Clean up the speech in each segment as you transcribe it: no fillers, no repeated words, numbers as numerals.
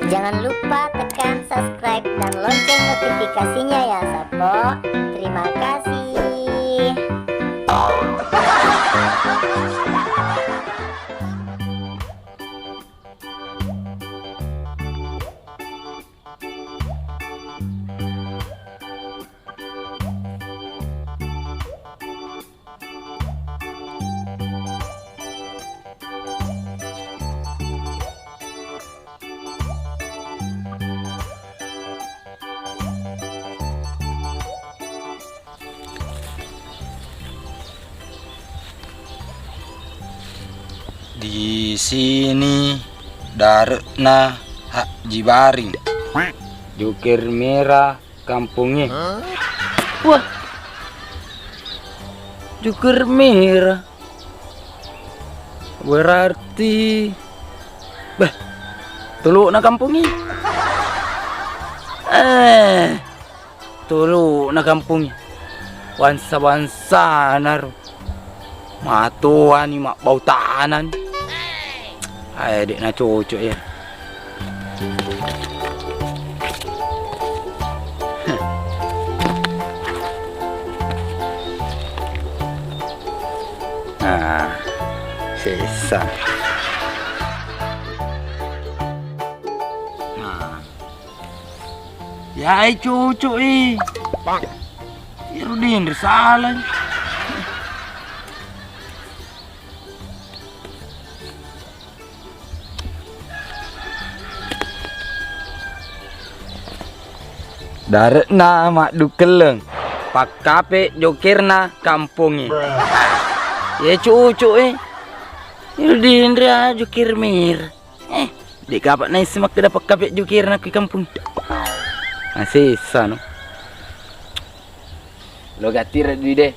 Jangan lupa tekan subscribe dan lonceng notifikasinya ya Sapo. Terima kasih. Di sini Darna Haji Baring, Jukir Merah kampungnya. Wah, Jukir Merah berarti Tuluk na kampungnya. Tuluk na kampungnya. Wansa-wansa naru. Matuan ni mak bau tahanan. Ay, adik na cocok ya. Nah, sisa. Nah, ya cocok Irudin salah. Darna mak dukeleng pak kape jokirna kampungnya. Ya cucu di Indra jokir mir. Di kapak naik semak ke dapat kape jokirna ke kampung. Masih sano. Lo gatir di deh.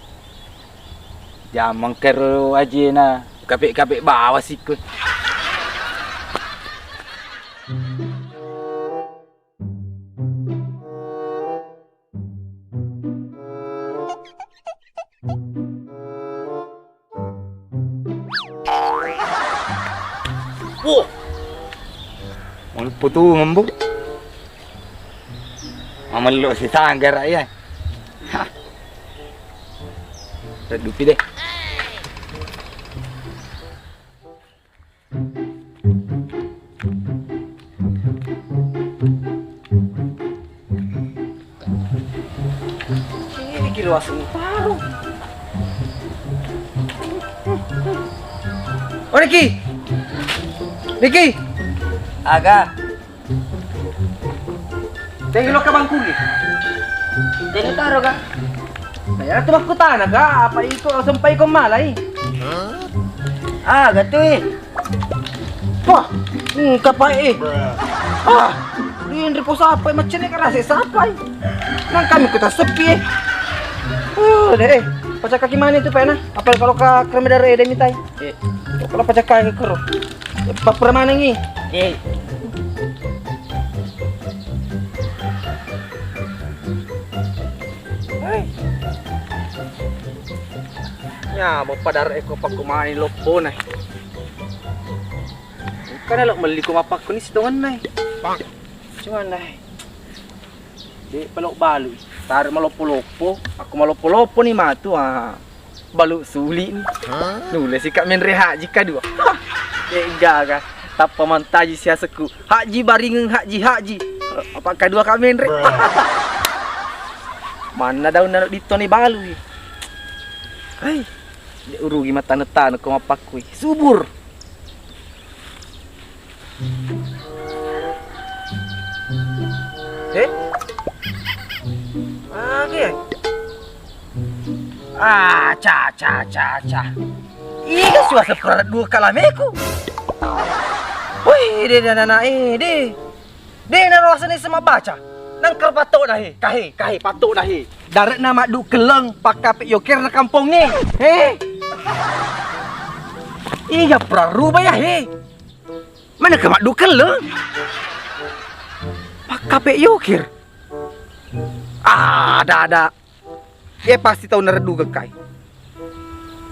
Jamang keru aja na kape bawa sikut. Wah, mau putu ngembuk, amal lo si sanggar ya. Redupi deh. Ini kilo asam paru. Oh Niki, aga. Tengok ke bangku ni. Tengok taruh ka. Kaya tu aku tanah ka. Apa itu sampai kau malai? Aga tu Wah, kapai Ini repos apa macam ni kerasa sampai. Nang kami kita sepi. Deh. Pacak kaki mana itu pena? Apa kalau ka kremedar ede mitai? Kalau pacak kaki kero. Baper mana ni? Ya, bapak dar eko pak kumani lopo nai. Karena lo meli ko mapak ko ni sidongan nai. Cuman nai. Di pelok balu. Tar malopo-lopo, aku malopo-lopo ni matu balu suli ni. Nulis sikap men rehat jika dua. Enggak. Tak pemantaji siasaku. Haji baring haji. Apakah dua kami re? Mana daun nak dito ni balu. Hai. Dia urugi mata netan ko mapakui. Subur. Ca. Ih, sudah seperat dua kalameku. Wih, dia naruasan ni sama baca. Nangker patok dah kahe patok dah Darat nama du keleng pakapik yokir na kampung ni. Iya praruba ya Mana ke mak du keleng? Pakapik yokir. Ada. Dia pasti tahu nerdu ke kai.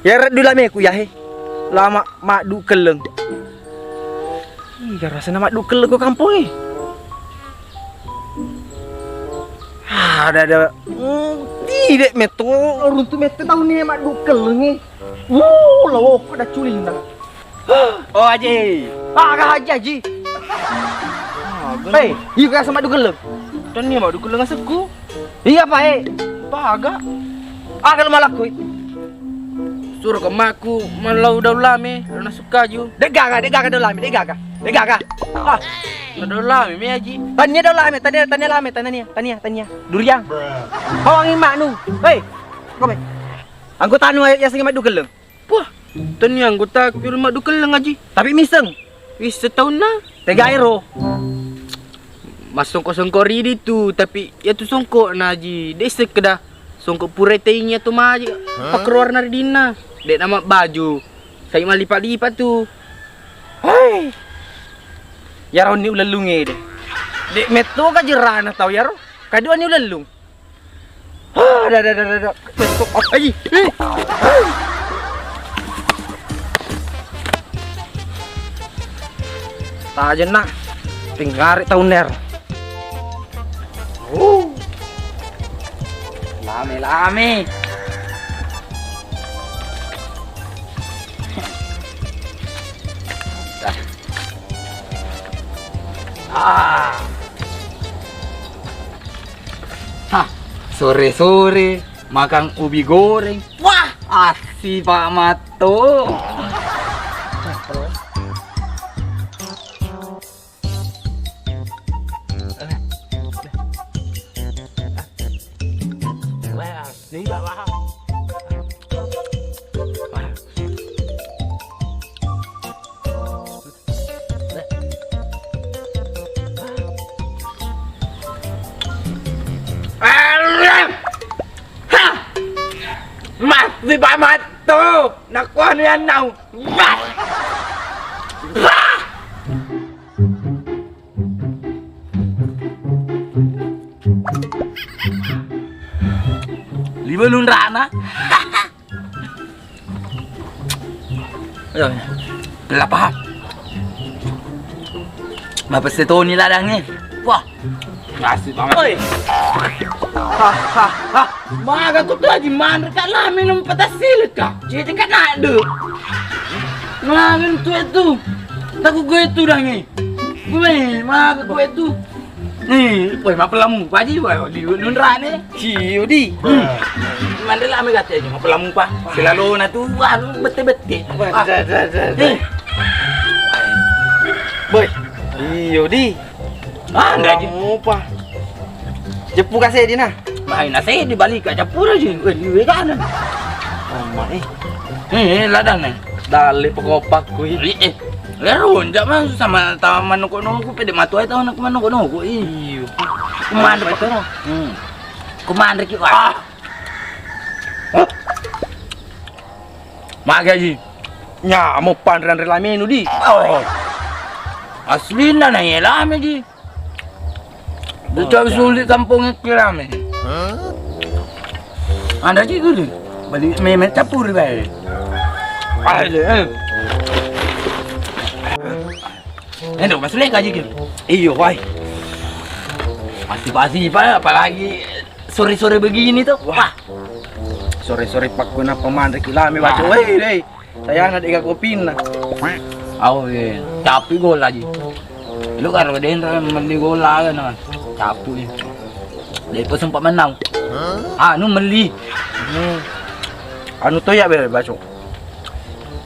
Ya redu lah meku ya lama mak du keleng. Iya rasa nama du keleng ke kampung ni. Ada. Tidak meto, runtuh meto tahun ni mak dukel ni. Lawa aku dah culing dah. Oh Haji. Kah Haji. Hei, iya kah sama dukel. Dan ni mak dukel dengan seku. Iya apa Paga. Kalau malah kui. Suruh ke makku malau daulame, nak suka ju. Degak dah lami, degak kah? Daulame me Haji. Tanya dah lami, tanya. Duriang. Kau angin mak nu. Hei, kau me. Anggota nu ya sing mak dukel. Wah, tani anggota aku mak dukel Haji. Tapi miseng. Wis setahun na. 3 euro. Mas songkok-songkok ridi tu, tapi ya tu songkok na Haji. Dek sekedah songkok purai tainya tu mah Haji. Pakruar na dina. Dek nama baju. Saya mah lipat-lipat tu. Hei. Yaro ni ulalung deh. Dek meto ka jerana tau yaro. Kadua ni ulalung. Dah. Meto. Ai. Tak aja nak. Tinggal tahun ner. Lame. Sore-sore makan ubi goreng. Wah, asih Pak Mato. Ni bawa. Masih Pak Mato. Nak kuah ni anau. Lima lunrana. Ayo. Berapa? Berapa setahun ni ladang ni? Wah. Asik banget. Oi. Maga tu Haji man dekat lah minum petasil kah? Jadi kan ada. Maga tu. Takut gue tu dah ni. Gue maga gue tu. Ni, oi mak pelamu Pak Haji di lunra ni. Ciu di. Mana lah me kata je mak pelamu Pak. Selalu na tu betul-betul. Dah. Boy. Iyo di. Anda je. Apa? Jepu kasih dia nah. Main nasi di balik kat dapur aja. Di kanan. Ladang ni. Dali pekopak kui. Lerun jak mah sama taman noko-noko pede matu ai tahu nak noko-noko. Iyo. Kuman betul. Kuman reki. Mak gaji. Nya mau pandran relame nu di. Oh. Asli na na yelam ji. Dia sulit kampung kiram ni. Anda ji tu. Balik memet capur bae. Endo masuk lagi kan? Iyo wai. Pasti apalagi sore-sore begini tuh. Wah. Sore-sore pak guna paman reki lame baca. Wei deh. Saya nak dekat kopi na. Oh ye, capek gol aja. Lu kan udah meli gol lah kan. Capek. Lepas sempat menang. Anu meli. Anu tu ya ber baca.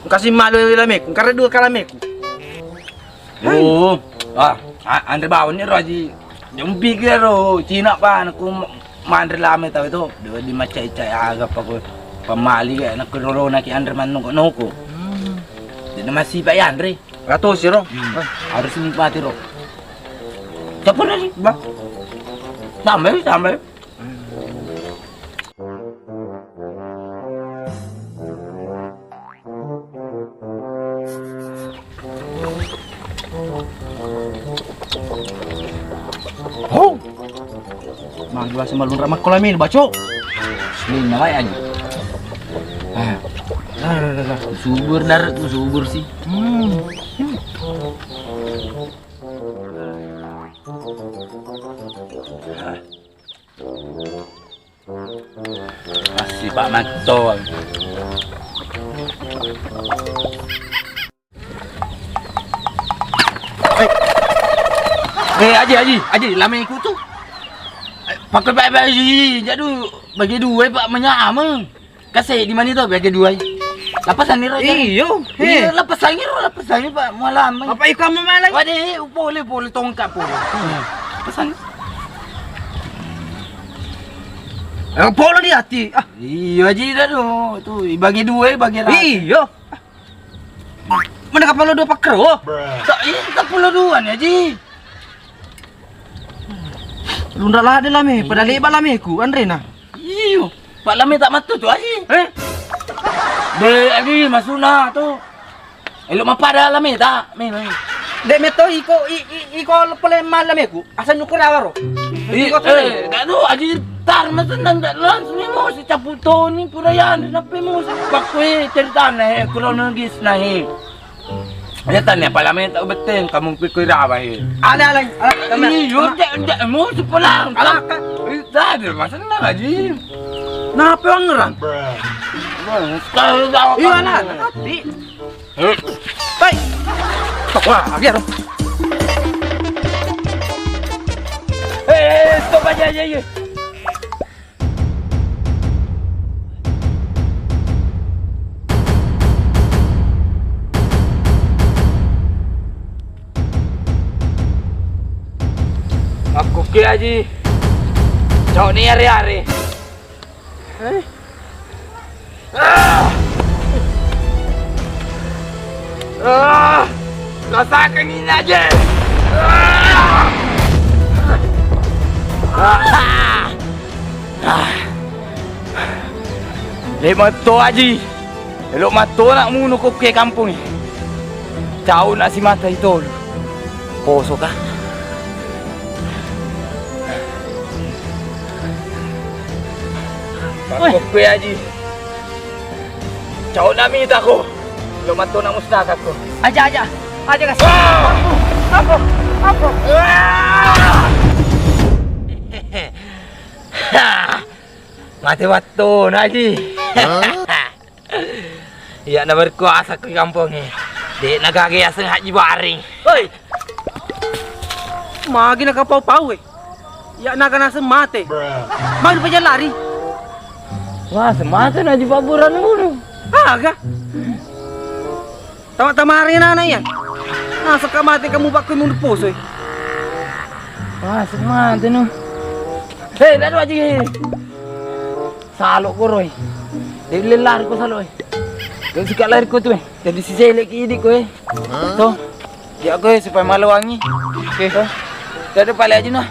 Kasih malu lame, karena 2 kali lame. Oh, andre bawa ni Raji. Jumpi ke ro, Cina pan aku mandre lame tahu itu. Dia di macai-cai agak aku pemali ke nak roro nak andre man noko. Dia masih Pak Andre. Ratus sih ro. Harus nikmati ro. Capur lagi, Bang. Sampai. Oh. Mang dua sama lun ramah kolamin baco. Selain na kaya aja. Subur darat tu subur sih. Pak Mato. Haji, lama ikut tu. Pakai baik-baik Haji. Jadi bagi dua Pak menyama. Kasih di mana tu bagi dua. Lapasan ni roja. Iyo. Iya, lapasan ni Pak malam. Apa ikut mamalai? Waduh, boleh tongkat boleh. Lapasan. Polo di hati. Ah, Iya Haji dah tu. Bagi dua bagi rata. iyo. Mana kapal lo dua pakai oh? Tak, ini tak pula dua ni Haji. Lu ndak lah ada lah me. Pada lebar lah me ku. Andre nah. Iyo, Pak Lami tak matu tu Haji. Dek Haji masuna tu. Elok mapa dah Lami tak? Dek meto iko pole malam me ku. Asal nyukur awaro. Tak tu Haji tar masa nang dak langsung ni mo si caputo ni purayan nape mo bakwe cerita ni kronologis nahi. Dia tanya Pak Lami tak betul kamu kuy rawa he. Ala. Iyo, dak mo si pulang. Ala ka. Tak ada masa nang Haji. Napa yang ngerang? Iya lah, hati. Baik. Wah, biar. Stop aja. Aku ke Haji. Cok ni hari-hari. Rasakan ini aja. Lima tu Haji. Elok matu nak munu ke kampung ni. Jauh nak si mata itu. Poso kah? Aku ke Haji. Jauh nak minta aku. Elok matu nak musnah aku. Aja kasih. Apa? Mati waktu Haji. Ya nak berkuasa ke kampung ni. Dek nak gagi aseng Haji Baring. Oi. Magi nak pau-pau eh. Ya nak kena semate. Magi pa lari. Wah, semata na Haji Baburan dulu. Aga. Tama-tamarin na yan. Nasa kamate kamu ba ko mong puso eh. Wah, semata no. Hei, lalo Haji. Salo ko Roy. Dili lari ko salo eh. Yung sikat lari ko tu eh. Jadi si Selek ini ko eh. Tu. Dia ko eh supaya maluwangi. Okay. Dah ada pala Haji nah.